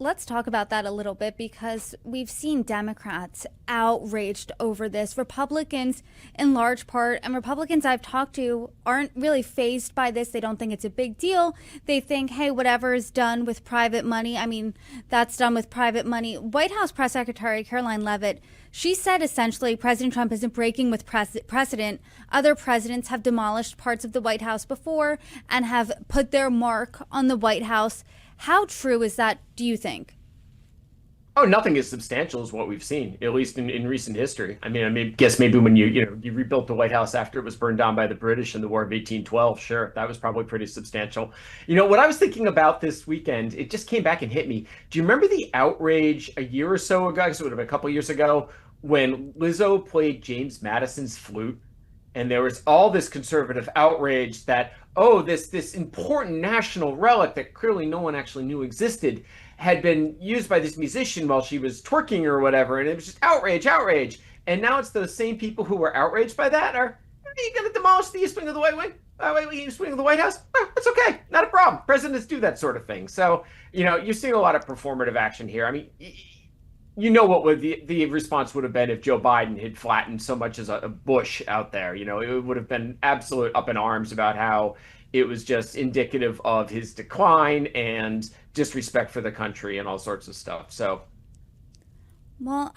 let's talk about that a little bit because we've seen Democrats outraged over this. Republicans, in large part, and Republicans I've talked to aren't really fazed by this. They don't think it's a big deal. They think, hey, whatever is done with private money, I mean, that's done with private money. White House Press Secretary Caroline Leavitt, she said essentially President Trump isn't breaking with precedent. Other presidents have demolished parts of the White House before and have put their mark on the White House. How true is that, do you think? Oh, nothing as substantial as what we've seen, at least in recent history. Guess maybe when you rebuilt the White House after it was burned down by the British in the War of 1812, sure, that was probably pretty substantial. What I was thinking about this weekend, it just came back and hit me. Do you remember the outrage a year or so ago? I guess it would have been a couple of years ago when Lizzo played James Madison's flute, and there was all this conservative outrage that, oh, this important national relic that clearly no one actually knew existed had been used by this musician while she was twerking or whatever, and it was just outrage, outrage. And now it's those same people who were outraged by that are you going to demolish the East Wing of the White Wing? East Wing of the White House? It's okay, not a problem. Presidents do that sort of thing. So, you're seeing a lot of performative action here. I mean, what would the response would have been if Joe Biden had flattened so much as a Bush out there. It would have been absolute up in arms about how it was just indicative of his decline and disrespect for the country and all sorts of stuff. So, Well,